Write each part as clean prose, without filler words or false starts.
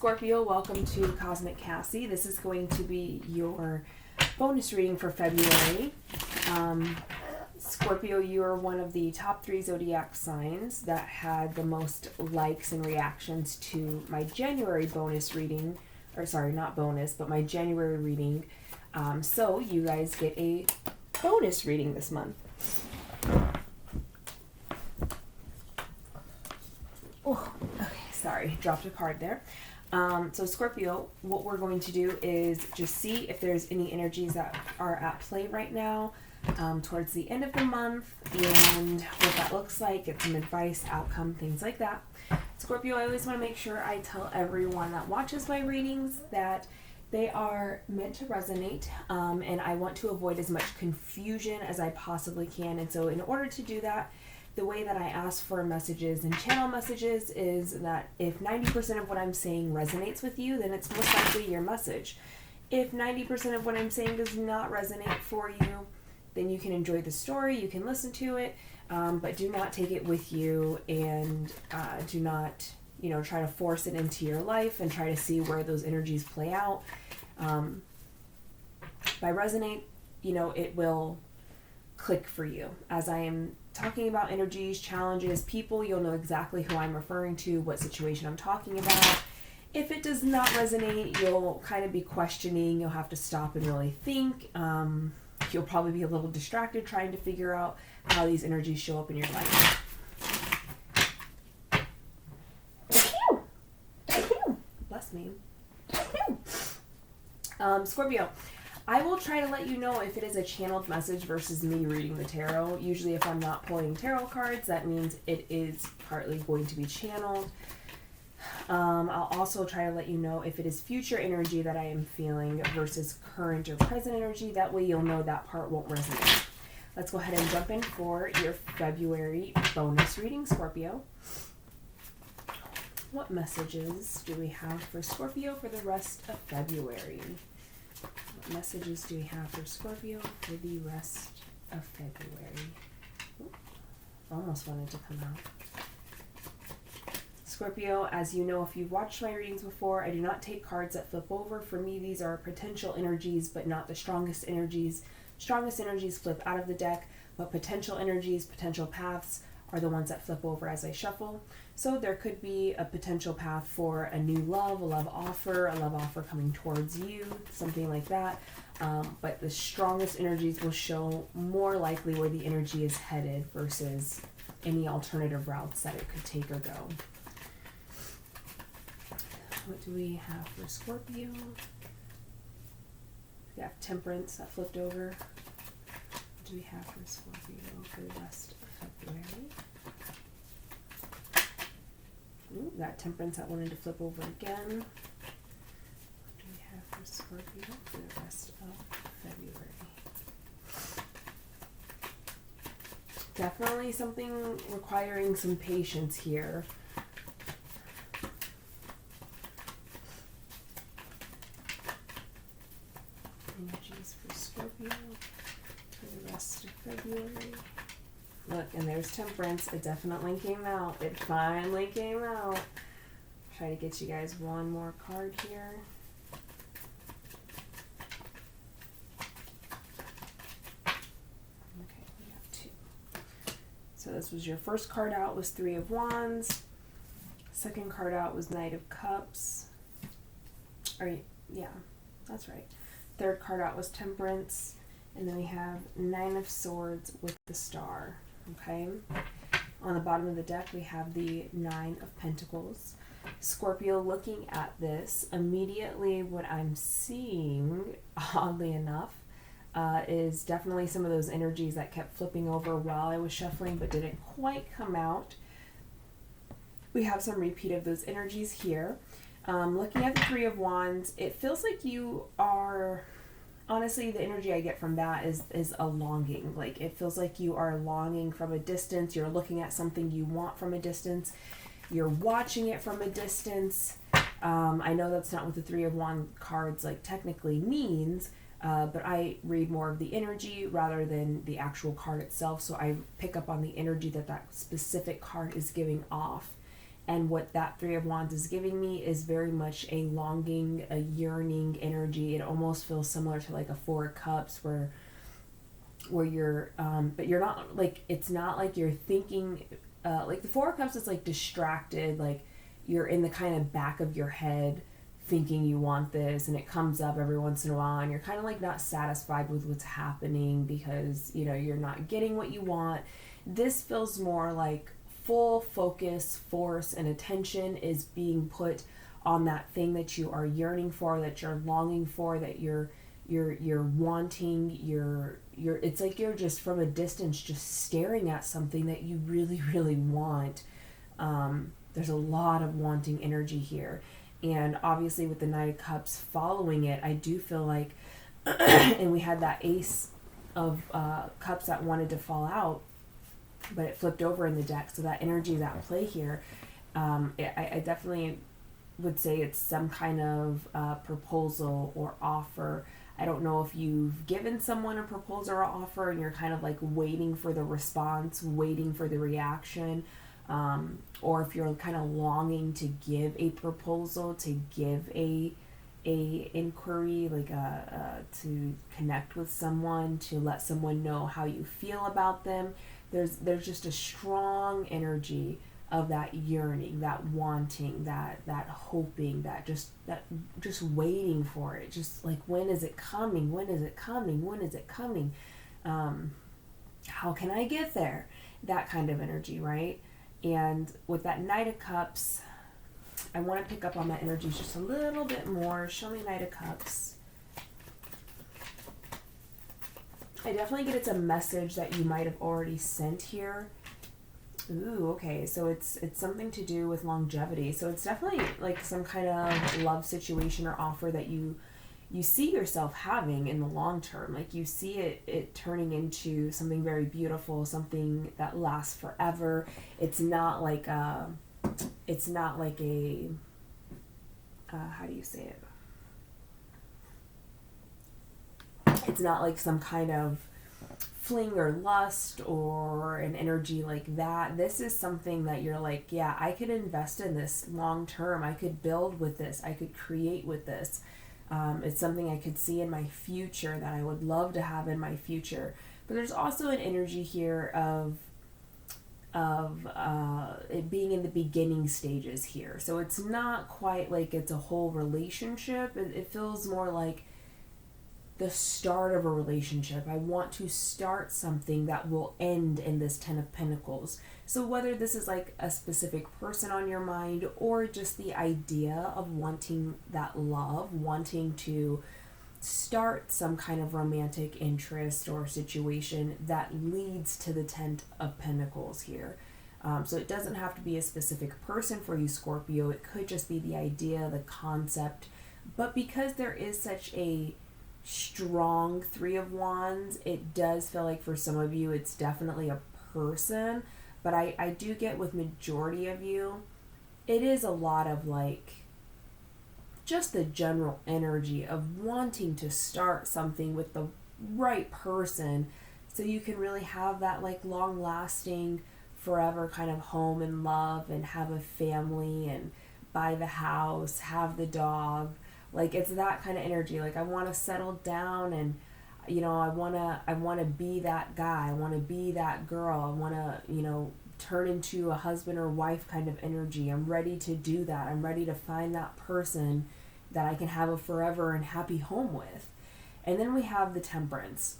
Scorpio, welcome to Cosmic Cassie. This is going to be your bonus reading for February. Scorpio, you are one of the top 3 zodiac signs that had the most likes and reactions to my January bonus reading, or sorry, not bonus, but my January reading. So you guys get a bonus reading this month. Oh, okay, sorry, dropped a card there. So Scorpio, what we're going to do is just see if there's any energies that are at play right now towards the end of the month and what that looks like, get some advice, outcome, things like that. Scorpio, I always want to make sure I tell everyone that watches my readings that they are meant to resonate, and I want to avoid as much confusion as I possibly can. And so in order to do that, the way that I ask for messages and channel messages is that if 90% of what I'm saying resonates with you, then it's most likely your message. If 90% of what I'm saying does not resonate for you, then you can enjoy the story, you can listen to it, but do not take it with you, and do not, try to force it into your life and try to see where those energies play out. By resonate, it will click for you. As I am talking about energies, challenges, people, you'll know exactly who I'm referring to, what situation I'm talking about. If it does not resonate, you'll kind of be questioning, you'll have to stop and really think. You'll probably be a little distracted trying to figure out how these energies show up in your life. Bless me. Scorpio, I will try to let you know if it is a channeled message versus me reading the tarot. Usually if I'm not pulling tarot cards, that means it is partly going to be channeled. I'll also try to let you know if it is future energy that I am feeling versus current or present energy. That way you'll know that part won't resonate. Let's go ahead and jump in for your February bonus reading, Scorpio. What messages do we have for Scorpio for the rest of February? What messages do we have for Scorpio for the rest of February? Ooh, almost wanted to come out. Scorpio, as you know, if you've watched my readings before, I do not take cards that flip over. For me, these are potential energies, but not the strongest energies. Strongest energies flip out of the deck, but potential energies, potential paths are the ones that flip over as I shuffle. So there could be a potential path for a new love, a love offer coming towards you, something like that. But the strongest energies will show more likely where the energy is headed versus any alternative routes that it could take or go. What do we have for Scorpio? We have Temperance that flipped over. What do we have for Scorpio for the rest of February? Ooh, got Temperance that wanted to flip over again. What do we have for Scorpio for the rest of February? Definitely something requiring some patience here. Energies for Scorpio for the rest of February. Look, and there's Temperance. It definitely came out. It finally came out. Try to get you guys one more card here. Okay, we have 2. So this was your first card out was 3 of Wands. Second card out was Knight of Cups. Yeah, that's right. Third card out was Temperance. And then we have 9 of Swords with the Star. Okay. On the bottom of the deck, we have the 9 of Pentacles. Scorpio, looking at this, immediately what I'm seeing, oddly enough, is definitely some of those energies that kept flipping over while I was shuffling but didn't quite come out. We have some repeat of those energies here. Looking at the 3 of Wands, it feels like you are... Honestly, the energy I get from that is a longing. Like, it feels like you are longing from a distance. You're looking at something you want from a distance. You're watching it from a distance. I know that's not what the 3 of Wands cards technically means, but I read more of the energy rather than the actual card itself. So I pick up on the energy that specific card is giving off. And what that Three of Wands is giving me is very much a longing, a yearning energy. It almost feels similar to like a Four of Cups, where you're, but you're not like, it's not like you're thinking, like the Four of Cups is like distracted, like you're in the kind of back of your head thinking you want this, and it comes up every once in a while, and you're kind of like not satisfied with what's happening because, you know, you're not getting what you want. This feels more like full focus, force, and attention is being put on that thing that you are yearning for, that you're longing for, that you're wanting, you're it's like you're just from a distance just staring at something that you really, really want. There's a lot of wanting energy here. And obviously with the Knight of Cups following it, I do feel like, and we had that Ace of Cups that wanted to fall out, but it flipped over in the deck, so that energy is at play here. I definitely would say it's some kind of proposal or offer. I don't know if you've given someone a proposal or offer and you're kind of like waiting for the response, waiting for the reaction, or if you're kind of longing to give a proposal, to give a inquiry, like to connect with someone, to let someone know how you feel about them. There's just a strong energy of that yearning, that wanting, that hoping, that just waiting for it. Just like, when is it coming? When is it coming? When is it coming? How can I get there? That kind of energy, right? And with that Knight of Cups, I want to pick up on that energy just a little bit more. Show me Knight of Cups. I definitely get it's a message that you might have already sent here. Ooh, okay, so it's something to do with longevity. So it's definitely like some kind of love situation or offer that you see yourself having in the long term. Like you see it turning into something very beautiful, something that lasts forever. It's not like a how do you say it? It's not like some kind of fling or lust or an energy like that. This is something that you're like, yeah, I could invest in this long term. I could build with this. I could create with this. It's something I could see in my future, that I would love to have in my future. But there's also an energy here of it being in the beginning stages here. So it's not quite like it's a whole relationship. It feels more like the start of a relationship. I want to start something that will end in this Ten of Pentacles. So whether this is like a specific person on your mind, or just the idea of wanting that love, wanting to start some kind of romantic interest or situation that leads to the Ten of Pentacles here. So it doesn't have to be a specific person for you, Scorpio. It could just be the idea, the concept. But because there is such a strong Three of Wands, it does feel like for some of you it's definitely a person. But I do get with majority of you, it is a lot of like just the general energy of wanting to start something with the right person, so you can really have that like long lasting forever kind of home and love, and have a family, and buy the house, have the dog. Like it's that kind of energy. Like I want to settle down, and you know, I want to be that guy. I want to be that girl. I want to, you know, turn into a husband or wife kind of energy. I'm ready to do that. I'm ready to find that person that I can have a forever and happy home with. And then we have the Temperance.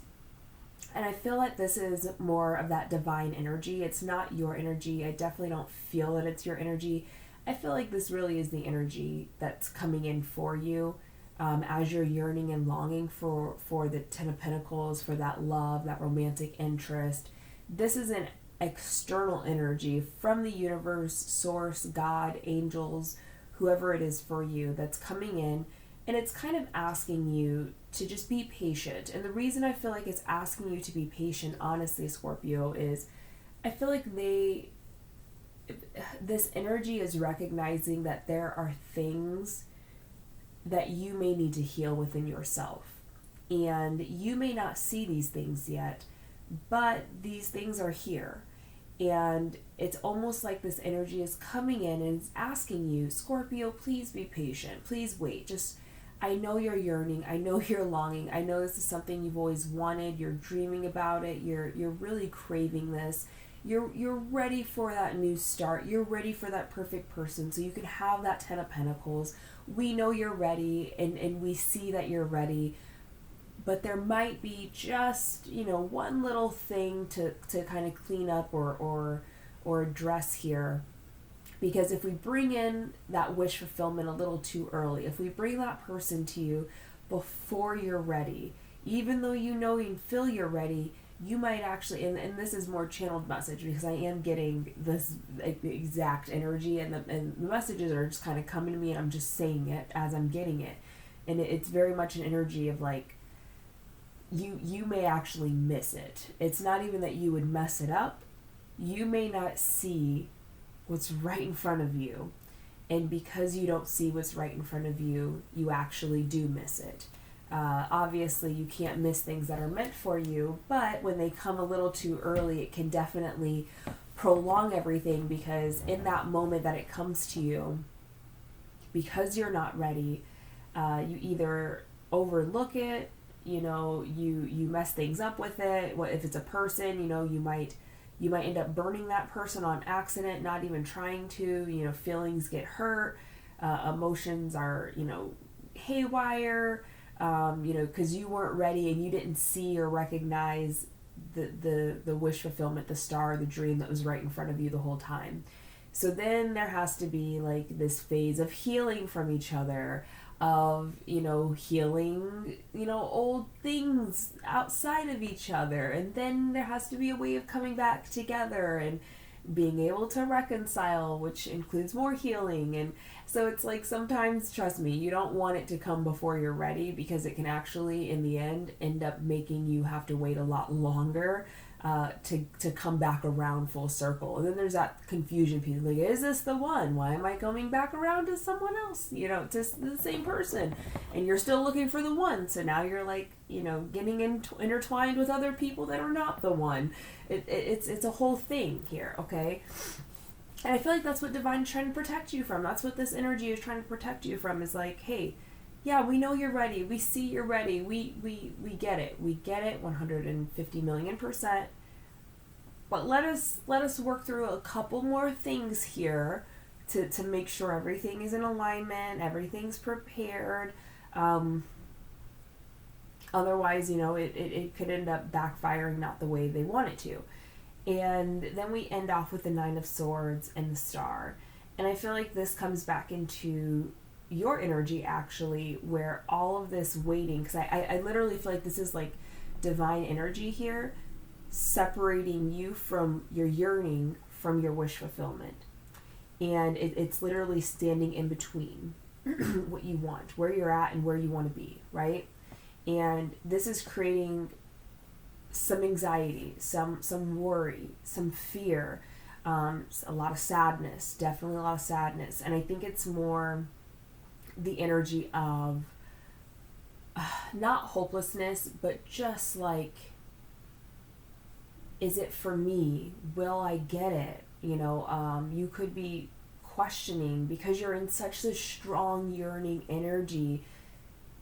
And I feel like this is more of that divine energy. It's not your energy. I definitely don't feel that it's your energy. I feel like this really is the energy that's coming in for you, as you're yearning and longing for the Ten of Pentacles, for that love, that romantic interest. This is an external energy from the universe, source, God, angels, whoever it is for you, that's coming in, and it's kind of asking you to just be patient. And the reason I feel like it's asking you to be patient, honestly, Scorpio, is I feel like this energy is recognizing that there are things that you may need to heal within yourself. And you may not see these things yet, but these things are here. And it's almost like this energy is coming in and it's asking you, Scorpio, please be patient. Please wait. Just, I know you're yearning. I know you're longing. I know this is something you've always wanted. You're dreaming about it. You're really craving this. You're ready for that new start. You're ready for that perfect person so you can have that 10 of Pentacles. We know you're ready, and we see that you're ready. But there might be just, one little thing to kind of clean up or address here. Because if we bring in that wish fulfillment a little too early, if we bring that person to you before you're ready, even though you feel you're ready, you might actually, and this is more channeled message because I am getting this exact energy, and the messages are just kind of coming to me and I'm just saying it as I'm getting it. And it's very much an energy of like, you may actually miss it. It's not even that you would mess it up. You may not see what's right in front of you. And because you don't see what's right in front of you, you actually do miss it. Obviously, you can't miss things that are meant for you, but when they come a little too early, it can definitely prolong everything, because in that moment that it comes to you, because you're not ready, you either overlook it, you mess things up with it. If it's a person, you might end up burning that person on accident, not even trying to. Feelings get hurt, emotions are haywire, because you weren't ready and you didn't see or recognize the wish fulfillment, the star, the dream that was right in front of you the whole time. So then there has to be like this phase of healing from each other, of healing old things outside of each other, and then there has to be a way of coming back together and being able to reconcile, which includes more healing. And so it's like, sometimes, trust me, you don't want it to come before you're ready, because it can actually in the end up making you have to wait a lot longer to come back around full circle. And then there's that confusion piece, like, is this the one? Why am I coming back around to someone else, to the same person? And you're still looking for the one, so now you're like, getting intertwined with other people that are not the one. It's a whole thing here, okay? And I feel like that's what Divine is trying to protect you from. That's what this energy is trying to protect you from, is like, hey, yeah, we know you're ready. We see you're ready. We get it. We get it 150 million%. But let us work through a couple more things here to make sure everything is in alignment, everything's prepared. Otherwise, it could end up backfiring not the way they want it to. And then we end off with the 9 of Swords and the Star. And I feel like this comes back into your energy, actually, where all of this waiting, because I literally feel like this is like divine energy here, separating you from your yearning from your wish fulfillment. And it's literally standing in between what you want, where you're at and where you want to be, right? And this is creating some anxiety, some worry, some fear, a lot of sadness, definitely a lot of sadness. And I think it's more the energy of not hopelessness, but just like, is it for me? Will I get it? You could be questioning, because you're in such a strong yearning energy,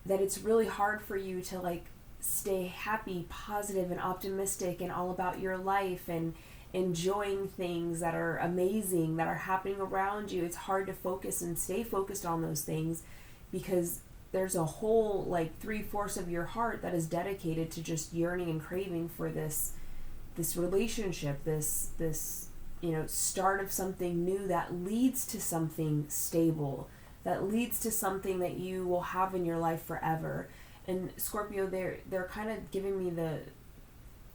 that it's really hard for you to like stay happy, positive, and optimistic and all about your life and enjoying things that are amazing, that are happening around you. It's hard to focus and stay focused on those things, because there's a whole like 3/4 of your heart that is dedicated to just yearning and craving for this relationship, this start of something new that leads to something stable, that leads to something that you will have in your life forever. And Scorpio, they're kind of giving me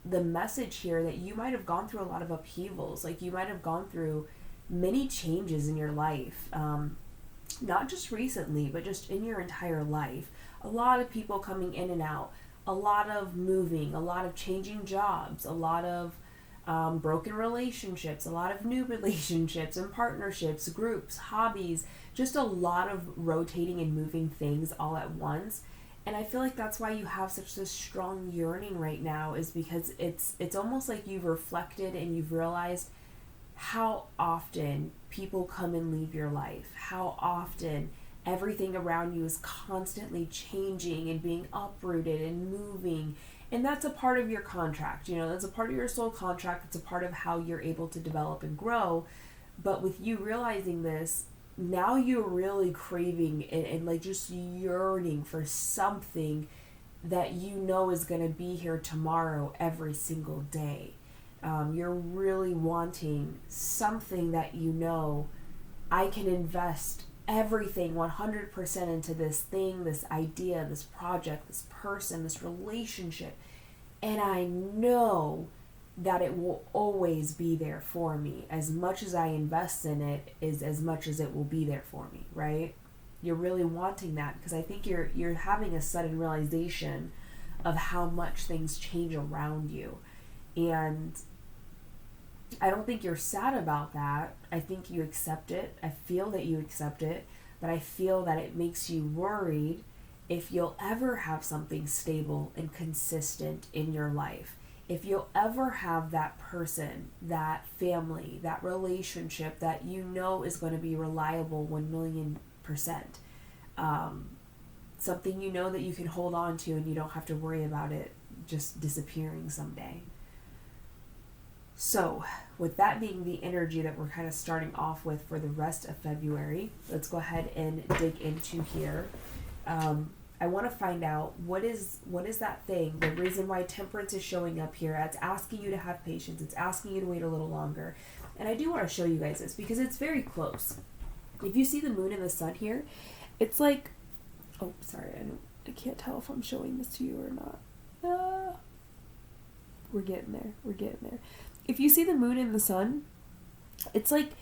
the message here that you might have gone through a lot of upheavals. Like, you might have gone through many changes in your life, not just recently, but just in your entire life. A lot of people coming in and out, a lot of moving, a lot of changing jobs, a lot of broken relationships, a lot of new relationships and partnerships, groups, hobbies, just a lot of rotating and moving things all at once. And I feel like that's why you have such a strong yearning right now, is because it's almost like you've reflected and you've realized how often people come and leave your life, how often everything around you is constantly changing and being uprooted and moving. And that's a part of your contract, that's a part of your soul contract. It's a part of how you're able to develop and grow. But with you realizing this, now you're really craving and like just yearning for something that is going to be here tomorrow every single day. You're really wanting something that I can invest everything 100% into this thing, this idea, this project, this person, this relationship. And I know that it will always be there for me. As much as I invest in it is as much as it will be there for me, right? You're really wanting that because I think you're having a sudden realization of how much things change around you. And I don't think you're sad about that. I think you accept it. I feel that you accept it, but I feel that it makes you worried if you'll ever have something stable and consistent in your life. If you'll ever have that person, that family, that relationship that is going to be reliable 1,000,000%. Something that you can hold on to and you don't have to worry about it just disappearing someday. So, with that being the energy that we're kind of starting off with for the rest of February, let's go ahead and dig into here. I want to find out what is that thing, the reason why Temperance is showing up here. It's asking you to have patience. It's asking you to wait a little longer. And I do want to show you guys this because it's very close. If you see the moon and the sun here, it's like, oh, sorry, I can't tell if I'm showing this to you or not. We're getting there. If you see the moon and the sun, it's like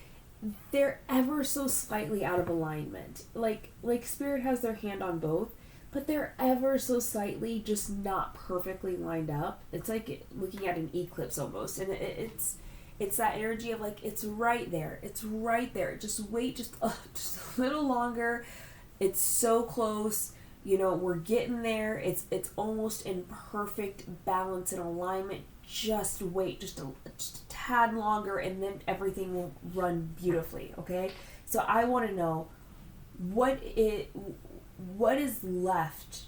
they're ever so slightly out of alignment. Like Spirit has their hand on both, but they're ever so slightly just not perfectly lined up. It's like looking at an eclipse almost. And it's that energy of like, it's right there. It's right there. Just wait just a little longer. It's so close. We're getting there. It's almost in perfect balance and alignment. Just wait just a tad longer and then everything will run beautifully, okay? So I want to know what is left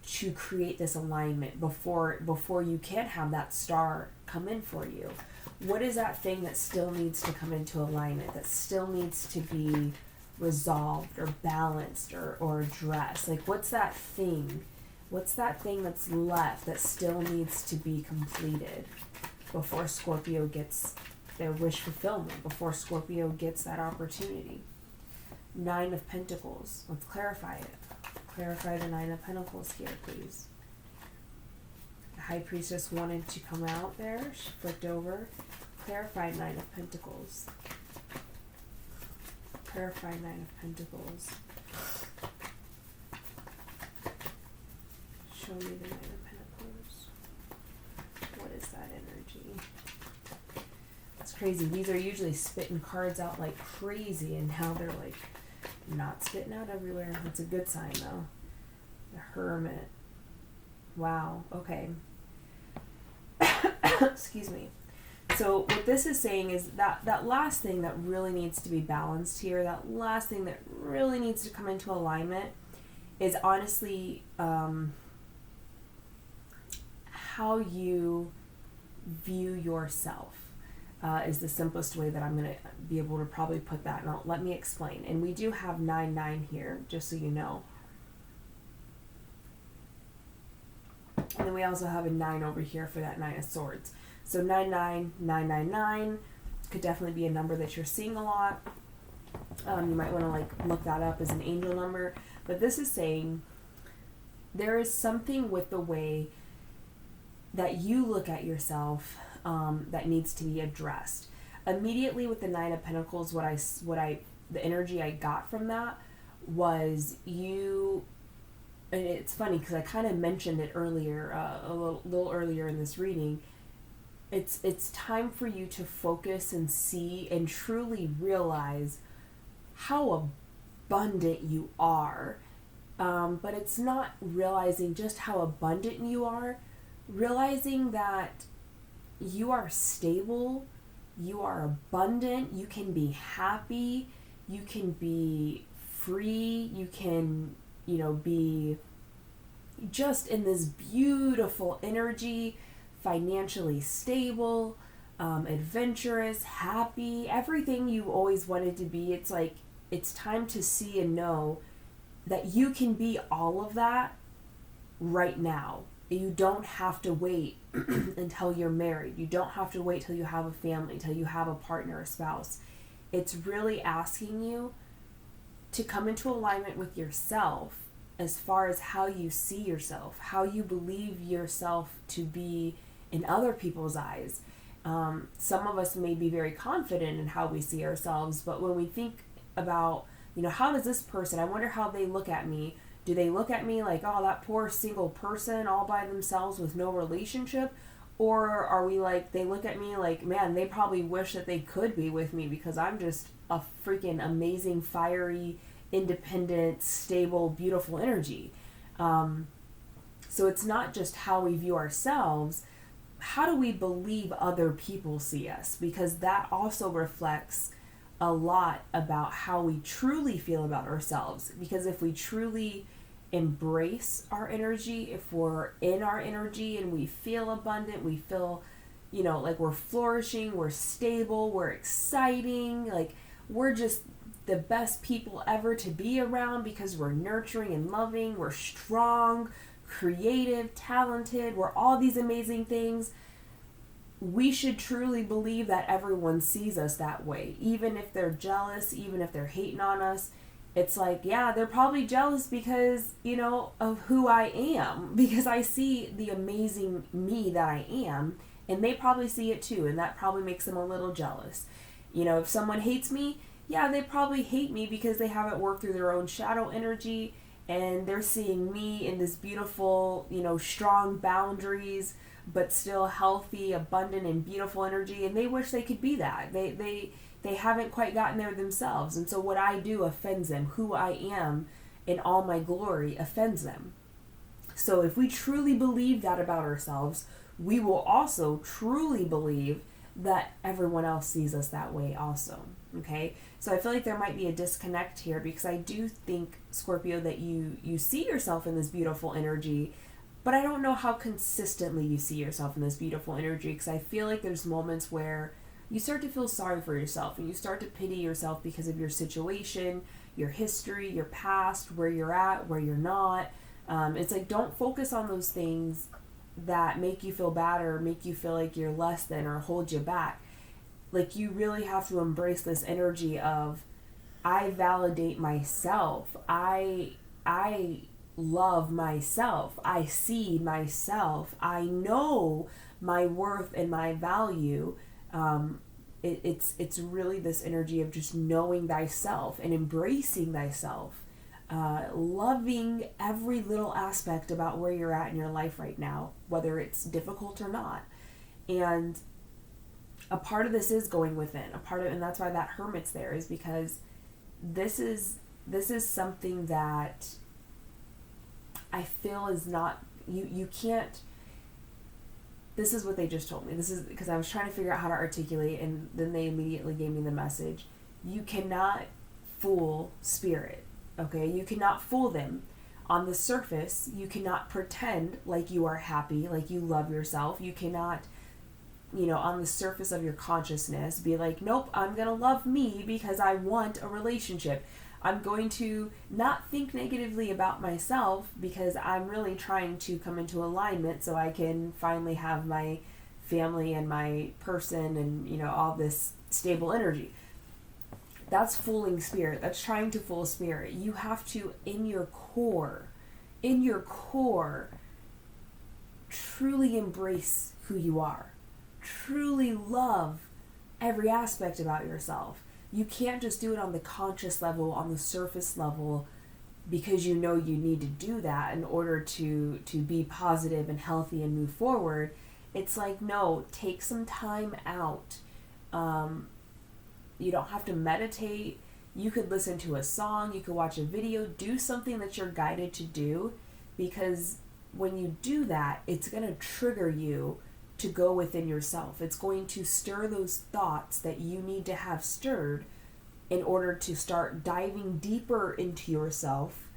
to create this alignment before you can have that star come in for you. What is that thing that still needs to come into alignment, that still needs to be resolved or balanced or addressed? Like, what's that thing? What's that thing that's left that still needs to be completed before Scorpio gets their wish fulfillment, before Scorpio gets that opportunity? 9 of Pentacles. Let's clarify it. Clarify the 9 of Pentacles here, please. The High Priestess wanted to come out there. She flipped over. Clarify 9 of Pentacles. Clarify 9 of Pentacles. Show me the 9 of Pentacles. What is that energy? It's crazy. These are usually spitting cards out like crazy, and now they're like not spitting out everywhere. That's a good sign though. The Hermit. Wow. Okay. Excuse me. So what this is saying is that last thing that really needs to be balanced here, that last thing that really needs to come into alignment is honestly how you view yourself. Is the simplest way that I'm going to be able to probably put that. Now, let me explain. And we do have 9-9 here, just so you know. And then we also have a 9 over here for that 9 of Swords. So 99999 could definitely be a number that you're seeing a lot. You might want to look that up as an angel number. But this is saying there is something with the way that you look at yourself that needs to be addressed. Immediately with the 9 of Pentacles, the energy I got from that was you. And it's funny because I kind of mentioned it earlier, a little earlier in this reading. It's time for you to focus and see and truly realize how abundant you are. But it's not realizing just how abundant you are, realizing that you are stable You are abundant. You can be happy. You can be free. You can, be just in this beautiful energy, financially stable, adventurous, happy, everything you always wanted to be. It's like, it's time to see and know that you can be all of that right now. You don't have to wait until you're married. You don't have to wait till you have a family, till you have a partner, a spouse. It's really asking you to come into alignment with yourself as far as how you see yourself, how you believe yourself to be in other people's eyes. Some of us may be very confident in how we see ourselves, but when we think about, how does this person, I wonder how they look at me. Do they look at me like, oh, that poor single person all by themselves with no relationship? Or are we like, they look at me like, man, they probably wish that they could be with me because I'm just a freaking amazing, fiery, independent, stable, beautiful energy. So it's not just how we view ourselves. How do we believe other people see us? Because that also reflects a lot about how we truly feel about ourselves. Because if we truly embrace our energy, if we're in our energy and we feel abundant, we feel, like we're flourishing, we're stable, we're exciting, like we're just the best people ever to be around because we're nurturing and loving, we're strong, creative, talented, we're all these amazing things. We should truly believe that everyone sees us that way, even if they're jealous, even if they're hating on us. It's like, yeah, they're probably jealous because, of who I am, because I see the amazing me that I am, and they probably see it too, and that probably makes them a little jealous. If someone hates me, yeah, they probably hate me because they haven't worked through their own shadow energy, and they're seeing me in this beautiful, strong boundaries, but still healthy, abundant, and beautiful energy, and they wish they could be that. They haven't quite gotten there themselves, and so what I do offends them. Who I am in all my glory offends them. So if we truly believe that about ourselves, we will also truly believe that everyone else sees us that way also. Okay? So I feel like there might be a disconnect here, because I do think, Scorpio, that you see yourself in this beautiful energy, but I don't know how consistently you see yourself in this beautiful energy, because I feel like there's moments where you start to feel sorry for yourself and you start to pity yourself because of your situation, your history, your past, where you're at, where you're not. It's like, don't focus on those things that make you feel bad or make you feel like you're less than or hold you back. Like, you really have to embrace this energy of, I validate myself. I love myself. I see myself. I know my worth and my value. It's really this energy of just knowing thyself and embracing thyself, loving every little aspect about where you're at in your life right now, whether it's difficult or not. And a part of this is going within. And that's why that Hermit's there, is because this is something that I feel is not, you can't. This is what they just told me. This is because I was trying to figure out how to articulate, and then they immediately gave me the message. You cannot fool spirit, okay? You cannot fool them. On the surface, you cannot pretend like you are happy, like you love yourself. You cannot, on the surface of your consciousness, be like, nope, I'm going to love me because I want a relationship. I'm going to not think negatively about myself because I'm really trying to come into alignment so I can finally have my family and my person and, all this stable energy. That's fooling spirit. That's trying to fool spirit. You have to, in your core, truly embrace who you are. Truly love every aspect about yourself. You can't just do it on the conscious level, on the surface level, because you need to do that in order to be positive and healthy and move forward. It's like, no, take some time out. You don't have to meditate. You could listen to a song. You could watch a video. Do something that you're guided to do, because when you do that, it's going to trigger you to go within yourself. It's going to stir those thoughts that you need to have stirred in order to start diving deeper into yourself,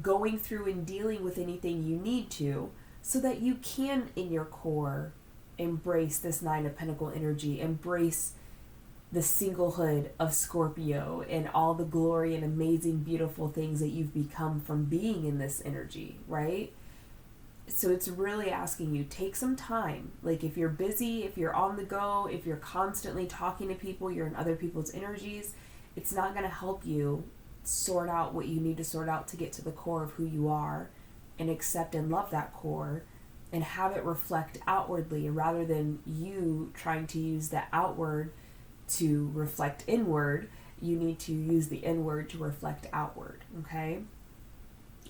going through and dealing with anything you need to, so that you can, in your core, embrace this Nine of Pentacle energy, embrace the singlehood of Scorpio and all the glory and amazing, beautiful things that you've become from being in this energy, right? So it's really asking you, take some time. Like if you're busy, if you're on the go, if you're constantly talking to people, you're in other people's energies, it's not going to help you sort out what you need to sort out to get to the core of who you are and accept and love that core and have it reflect outwardly rather than you trying to use the outward to reflect inward. You need to use the inward to reflect outward, okay?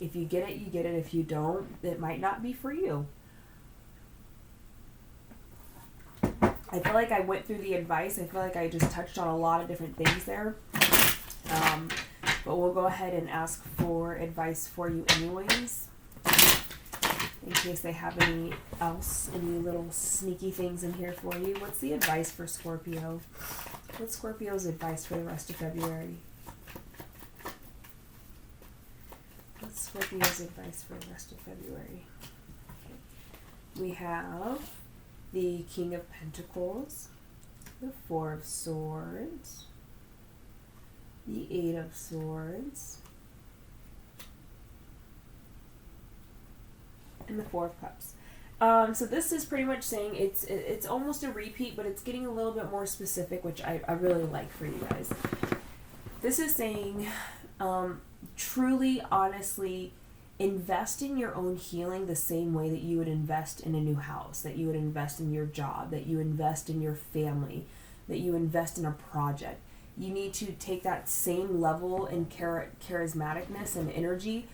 If you get it, you get it. If you don't, it might not be for you. I feel like I went through the advice. I feel like I just touched on a lot of different things there. But we'll go ahead and ask for advice for you anyways, in case they have any little sneaky things in here for you. What's the advice for Scorpio? What's Scorpio's advice for the rest of February? What's Scorpio's advice for the rest of February? Okay. We have the King of Pentacles, the Four of Swords, the Eight of Swords, and the Four of Cups. So this is pretty much saying it's almost a repeat, but it's getting a little bit more specific, which I really like for you guys. This is saying, truly, honestly, invest in your own healing the same way that you would invest in a new house, that you would invest in your job, that you invest in your family, that you invest in a project. You need to take that same level and charismaticness and energy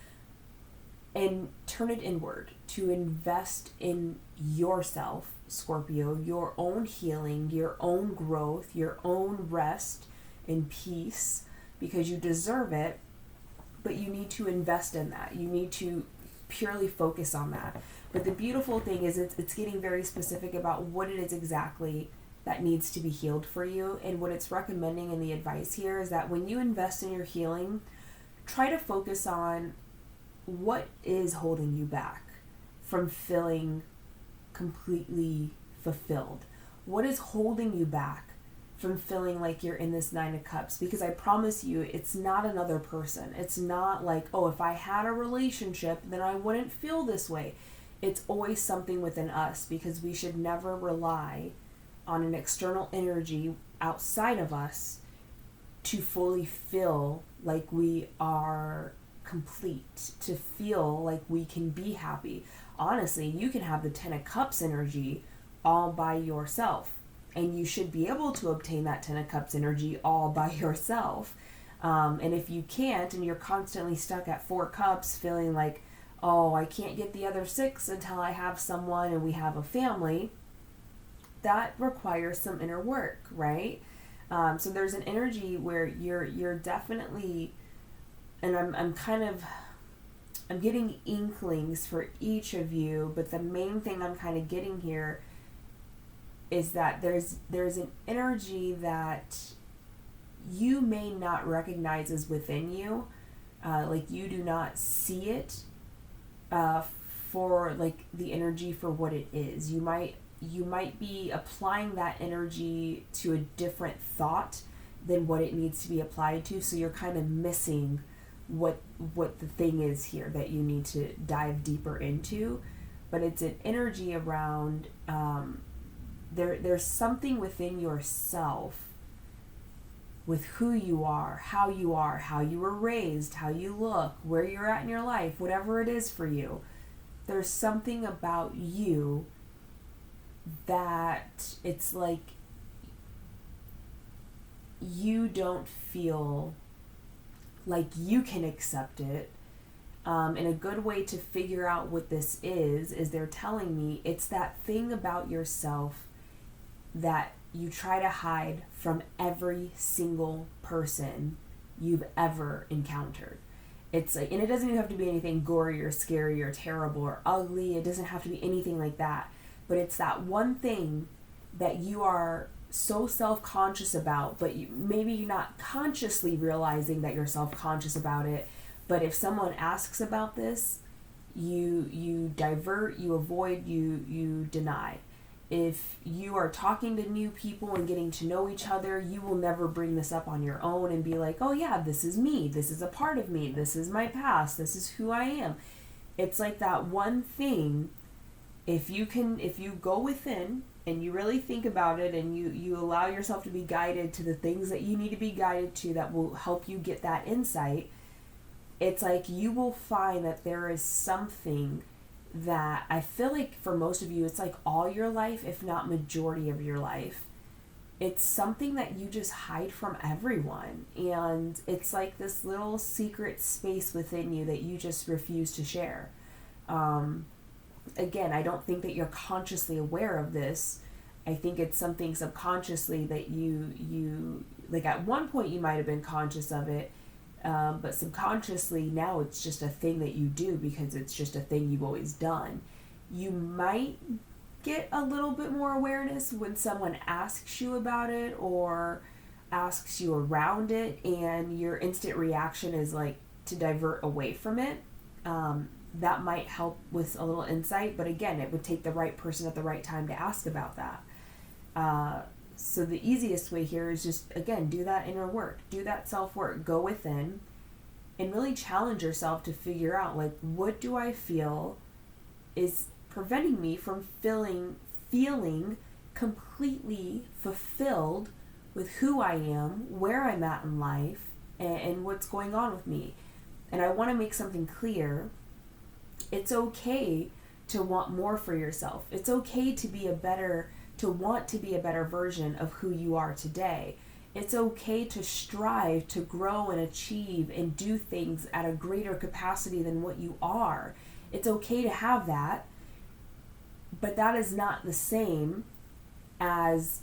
and turn it inward to invest in yourself, Scorpio, your own healing, your own growth, your own rest and peace, because you deserve it, but you need to invest in that. You need to purely focus on that. But the beautiful thing is it's getting very specific about what it is exactly that needs to be healed for you. And what it's recommending in the advice here is that when you invest in your healing, try to focus on what is holding you back from feeling completely fulfilled. What is holding you back from feeling like you're in this Nine of Cups? Because I promise you, it's not another person. It's not like, oh, if I had a relationship, then I wouldn't feel this way. It's always something within us, because we should never rely on an external energy outside of us to fully feel like we are complete, to feel like we can be happy. Honestly, you can have the Ten of Cups energy all by yourself, and you should be able to obtain that Ten of Cups energy all by yourself. And if you can't, and you're constantly stuck at Four Cups feeling like, oh, I can't get the other six until I have someone and we have a family, that requires some inner work, right? So there's an energy where you're definitely, and I'm getting inklings for each of you, but the main thing I'm kind of getting here is that there's an energy that you may not recognize as within you, like you do not see it for like the energy for what it is. You might be applying that energy to a different thought than what it needs to be applied to, so you're kind of missing what the thing is here that you need to dive deeper into. But it's an energy around there's something within yourself with who you are, how you were raised, how you look, where you're at in your life, whatever it is for you. There's something about you that it's like you don't feel like you can accept it. And a good way to figure out what this is they're telling me it's that thing about yourself that you try to hide from every single person you've ever encountered. It's like, and it doesn't even have to be anything gory or scary or terrible or ugly. It doesn't have to be anything like that. but it's that one thing that you are so self-conscious about, but maybe you're not consciously realizing that you're self-conscious about it. But if someone asks about this, you divert, you avoid, you deny. If you are talking to new people and getting to know each other, you will never bring this up on your own and be like, oh yeah, this is me, this is a part of me, this is my past, this is who I am. It's like that one thing. If you go within and you really think about it, and you allow yourself to be guided to the things that you need to be guided to that will help you get that insight, it's like you will find that there is something that I feel like for most of you, it's like all your life, if not majority of your life, it's something that you just hide from everyone. And it's like this little secret space within you that you just refuse to share. Again, I don't think that you're consciously aware of this. I think it's something subconsciously that you like at one point you might have been conscious of it, but subconsciously now it's just a thing that you do because it's just a thing you've always done. You might get a little bit more awareness when someone asks you about it or asks you around it, and your instant reaction is like to divert away from it. That might help with a little insight, but again, it would take the right person at the right time to ask about that. So the easiest way here is just, again, do that inner work, do that self-work, go within, and really challenge yourself to figure out, like, what do I feel is preventing me from feeling completely fulfilled with who I am, where I'm at in life, and what's going on with me. And I want to make something clear. It's okay to want more for yourself. It's okay to want to be a better version of who you are today. It's okay to strive to grow and achieve and do things at a greater capacity than what you are. It's okay to have that, but that is not the same as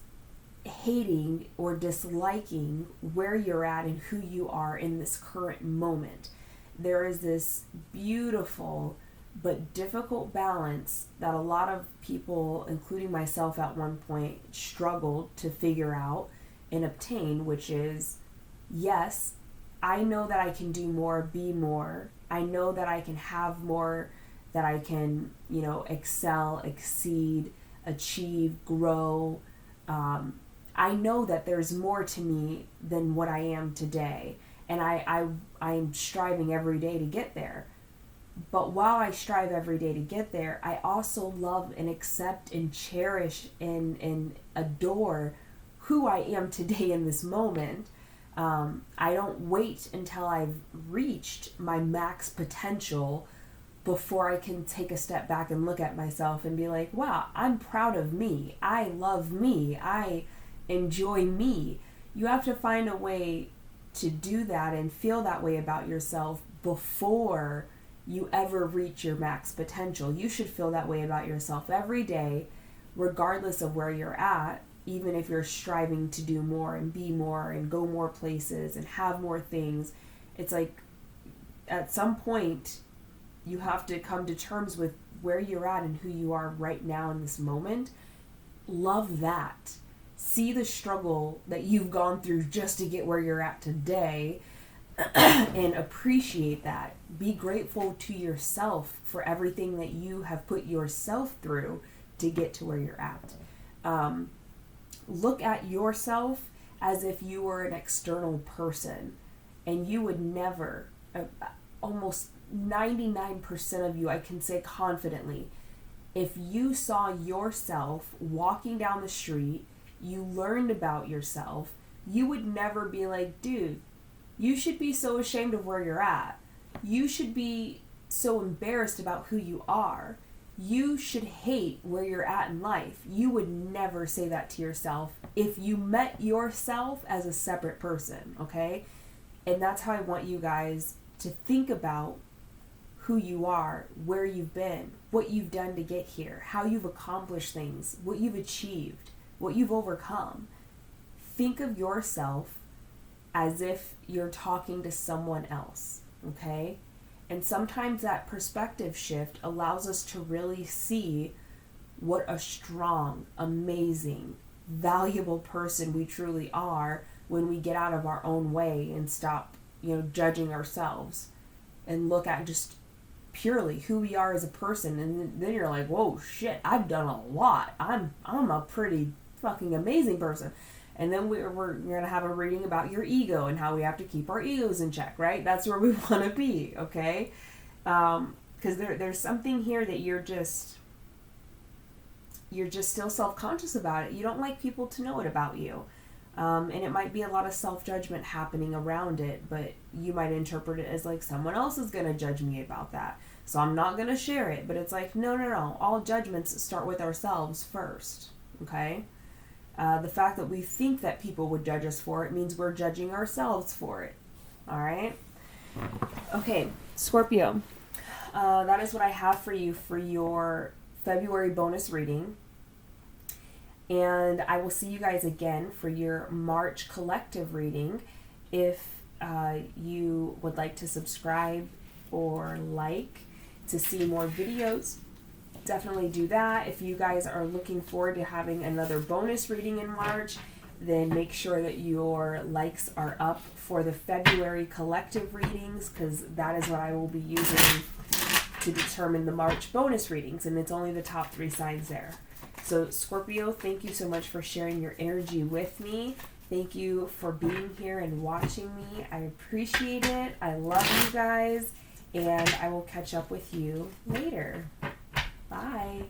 hating or disliking where you're at and who you are in this current moment. There is this beautiful but difficult balance that a lot of people, including myself at one point, struggled to figure out and obtain, which is, yes, I know that I can do more, be more. I know that I can have more, that I can, excel, exceed, achieve, grow. I know that there's more to me than what I am today. And I'm striving every day to get there. But while I strive every day to get there, I also love and accept and cherish and adore who I am today in this moment. I don't wait until I've reached my max potential before I can take a step back and look at myself and be like, wow, I'm proud of me. I love me. I enjoy me. You have to find a way to do that and feel that way about yourself before you ever reach your max potential. You should feel that way about yourself every day, regardless of where you're at, even if you're striving to do more and be more and go more places and have more things. It's like at some point you have to come to terms with where you're at and who you are right now in this moment. Love that. See the struggle that you've gone through just to get where you're at today and appreciate that. Be grateful to yourself for everything that you have put yourself through to get to where you're at. Look at yourself as if you were an external person, and you would never, almost 99% of you, I can say confidently, if you saw yourself walking down the street, you learned about yourself, you would never be like, dude, you should be so ashamed of where you're at. You should be so embarrassed about who you are. You should hate where you're at in life. You would never say that to yourself if you met yourself as a separate person, okay? And that's how I want you guys to think about who you are, where you've been, what you've done to get here, how you've accomplished things, what you've achieved, what you've overcome. Think of yourself as if you're talking to someone else, okay? And sometimes that perspective shift allows us to really see what a strong, amazing, valuable person we truly are when we get out of our own way and stop, judging ourselves and look at just purely who we are as a person. And then you're like, whoa, shit, I've done a lot. I'm a pretty fucking amazing person. And then we're going to have a reading about your ego and how we have to keep our egos in check, right? That's where we want to be, okay? Because there's something here that you're just still self-conscious about it. You don't like people to know it about you. And it might be a lot of self-judgment happening around it, but you might interpret it as like someone else is going to judge me about that, so I'm not going to share it. But it's like, no. All judgments start with ourselves first, okay? The fact that we think that people would judge us for it means we're judging ourselves for it, all right? Okay, Scorpio, that is what I have for you for your February bonus reading. And I will see you guys again for your March collective reading. If you would like to subscribe or like to see more videos, definitely do that. If you guys are looking forward to having another bonus reading in March, then make sure that your likes are up for the February collective readings, because that is what I will be using to determine the March bonus readings, and it's only the top 3 signs there. So Scorpio, thank you so much for sharing your energy with me. Thank you for being here and watching me. I appreciate it. I love you guys, and I will catch up with you later. Bye.